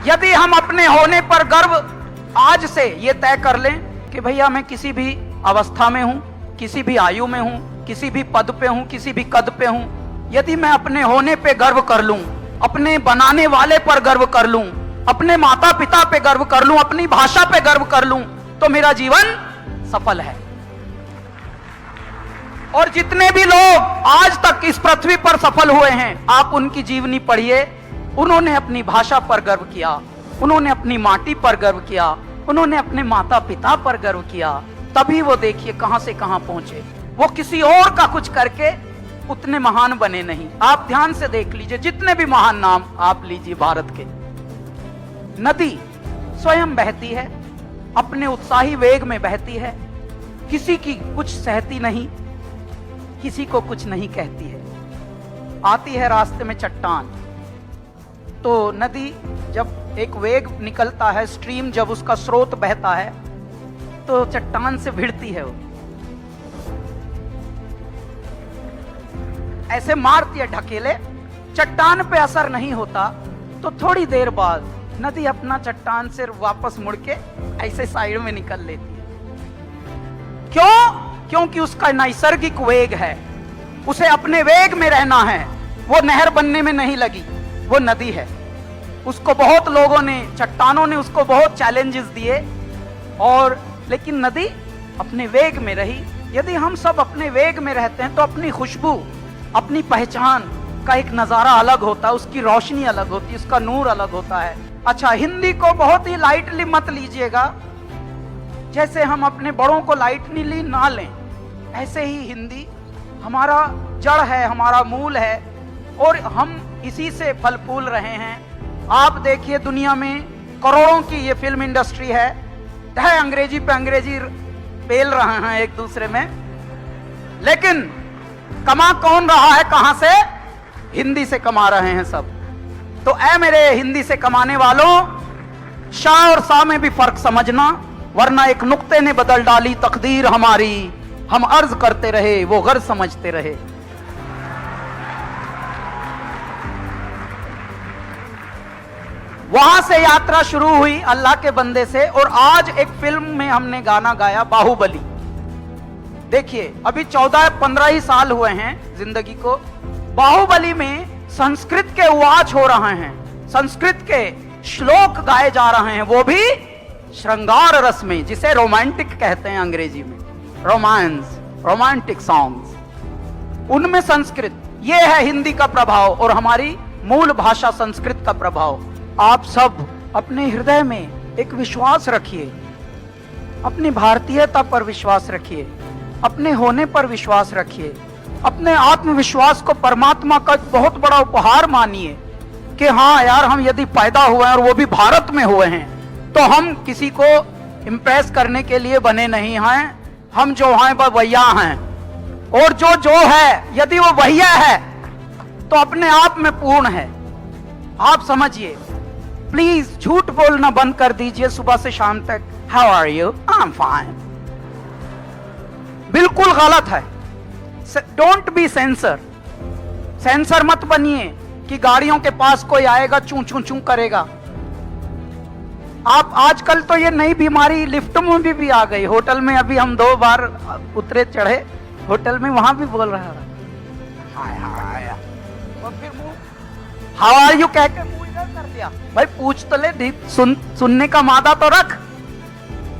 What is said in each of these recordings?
यदि हम अपने होने पर गर्व आज से ये तय कर लें कि भैया मैं किसी भी अवस्था में हूं, किसी भी आयु में हूं, किसी भी पद पे हूं, किसी भी कद पे हूं, यदि मैं अपने होने पे गर्व कर लूं, अपने बनाने वाले पर गर्व कर लूं, अपने माता पिता पे गर्व कर लूं, अपनी भाषा पे गर्व कर लूं, तो मेरा जीवन सफल है। और जितने भी लोग आज तक इस पृथ्वी पर सफल हुए हैं, आप उनकी जीवनी पढ़िए। उन्होंने अपनी भाषा पर गर्व किया, उन्होंने अपनी माटी पर गर्व किया, उन्होंने अपने माता पिता पर गर्व किया, तभी वो देखिए कहां से कहां पहुंचे। वो किसी और का कुछ करके उतने महान बने नहीं। आप ध्यान से देख लीजिए, जितने भी महान नाम आप लीजिए भारत के। नदी स्वयं बहती है, अपने उत्साही वेग में बहती है, किसी की कुछ सहती नहीं, किसी को कुछ नहीं कहती है। आती है रास्ते में चट्टान, तो नदी जब एक वेग निकलता है, स्ट्रीम जब उसका स्रोत बहता है, तो चट्टान से भिड़ती है, वो ऐसे मारती है ढकेले, चट्टान पे असर नहीं होता। तो थोड़ी देर बाद नदी अपना चट्टान से वापस मुड़ के ऐसे साइड में निकल लेती है। क्यों? क्योंकि उसका नैसर्गिक वेग है, उसे अपने वेग में रहना है। वो नहर बनने में नहीं लगी, वो नदी है। उसको बहुत लोगों ने, चट्टानों ने उसको बहुत चैलेंजेस दिए, और लेकिन नदी अपने वेग में रही। यदि हम सब अपने वेग में रहते हैं तो अपनी खुशबू, अपनी पहचान का एक नजारा अलग होता है, उसकी रोशनी अलग होती है, उसका नूर अलग होता है। अच्छा, हिंदी को बहुत ही लाइटली मत लीजिएगा। जैसे हम अपने बड़ों को लाइटली ना लें, ऐसे ही हिंदी हमारा जड़ है, हमारा मूल है, और हम इसी से फल फूल रहे हैं। आप देखिए दुनिया में करोड़ों की ये फिल्म इंडस्ट्री है, अंग्रेजी पे अंग्रेजी पेल रहे हैं एक दूसरे में, लेकिन कमा कौन रहा है? कहां से? हिंदी से कमा रहे हैं सब। तो ऐ मेरे हिंदी से कमाने वालों, शाह और सा में भी फर्क समझना, वरना एक नुक्ते ने बदल डाली तकदीर हमारी। हम अर्ज करते रहे, वो गर्ज समझते रहे। वहां से यात्रा शुरू हुई अल्लाह के बंदे से, और आज एक फिल्म में हमने गाना गाया, बाहुबली। देखिए अभी 14-15 ही साल हुए हैं जिंदगी को। बाहुबली में संस्कृत के उवाच हो रहे हैं, संस्कृत के श्लोक गाए जा रहे हैं, वो भी श्रृंगार रस में, जिसे रोमांटिक कहते हैं अंग्रेजी में, रोमांस, रोमांटिक सॉन्ग्स, उनमें संस्कृत। ये है हिंदी का प्रभाव और हमारी मूल भाषा संस्कृत का प्रभाव। आप सब अपने हृदय में एक विश्वास रखिए, अपनी भारतीयता पर विश्वास रखिए, अपने होने पर विश्वास रखिए, अपने आत्मविश्वास को परमात्मा का बहुत बड़ा उपहार मानिए कि हाँ यार, हम यदि पैदा हुए हैं और वो भी भारत में हुए हैं, तो हम किसी को इम्प्रेस करने के लिए बने नहीं हैं। हम जो हैं वह वैया हैं, और जो है यदि वो वैया है तो अपने आप में पूर्ण है। आप समझिए, प्लीज झूठ बोलना बंद कर दीजिए सुबह से शाम तक। How are you? I am fine. बिल्कुल गलत है। Don't be sensor. सेंसर मत बनिए कि गाड़ियों के पास कोई आएगा चूं चूं चूं करेगा। आप आजकल तो ये नई बीमारी लिफ्ट में भी आ गई। होटल में अभी हम 2 बार उतरे चढ़े होटल में, वहां भी बोल रहा है हाय हाय, और फिर मुंह हाउ आर यू कहकर मुंह इधर कर दिया। भाई पूछ तो ले, सुनने का मादा तो रख।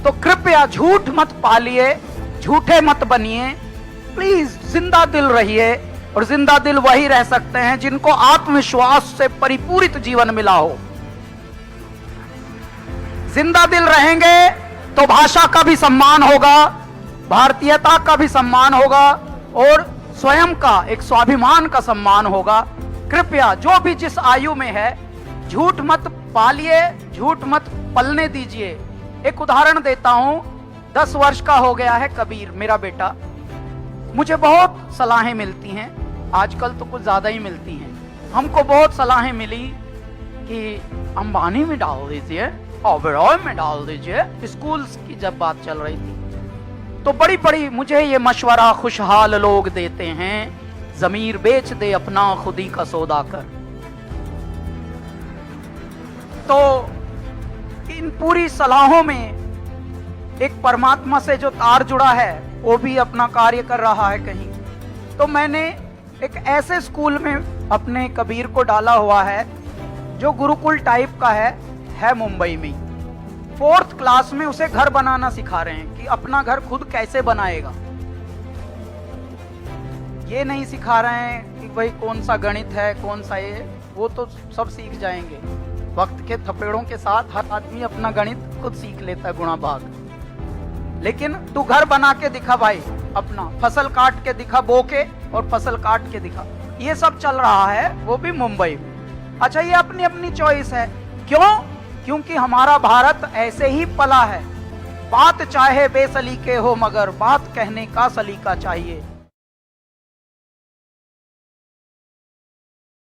तो कृपया झूठ मत पालिए, झूठे मत बनिए, प्लीज जिंदा दिल रहिए। और जिंदा दिल वही रह सकते हैं जिनको आत्मविश्वास से परिपूरित जीवन मिला हो। जिंदा दिल रहेंगे तो भाषा का भी सम्मान होगा, भारतीयता का भी सम्मान होगा, और स्वयं का एक स्वाभिमान का सम्मान होगा। कृपया जो भी जिस आयु में है, झूठ मत पालिए, झूठ मत पलने दीजिए। एक उदाहरण देता हूं, 10 वर्ष का हो गया है कबीर, मेरा बेटा। मुझे बहुत सलाहें मिलती हैं, आजकल तो कुछ ज्यादा ही मिलती हैं। हमको बहुत सलाहें मिली कि अंबानी में डाल दीजिए, ओबेरॉय में डाल दीजिए, स्कूल्स की जब बात चल रही थी। तो बड़ी बड़ी मुझे ये मशवरा खुशहाल लोग देते हैं, जमीर बेच दे अपना खुदी का सौदा कर। तो इन पूरी सलाहों में एक परमात्मा से जो तार जुड़ा है वो भी अपना कार्य कर रहा है कहीं। तो मैंने एक ऐसे स्कूल में अपने कबीर को डाला हुआ है जो गुरुकुल टाइप का है मुंबई में। 4th क्लास में उसे घर बनाना सिखा रहे हैं कि अपना घर खुद कैसे बनाएगा। ये नहीं सिखा रहे हैं कि भाई कौन सा गणित है कौन सा ये, वो तो सब सीख जाएंगे वक्त के थपेड़ों के साथ। हर आदमी अपना गणित खुद सीख लेता है गुणा भाग। लेकिन तू घर बना के दिखा भाई, अपना फसल काट के दिखा, बो के और फसल काट के दिखा। ये सब चल रहा है वो भी मुंबई में। अच्छा, ये अपनी अपनी चॉइस है। क्यों? क्योंकि हमारा भारत ऐसे ही पला है। बात चाहे बेसलीके हो मगर बात कहने का सलीका चाहिए।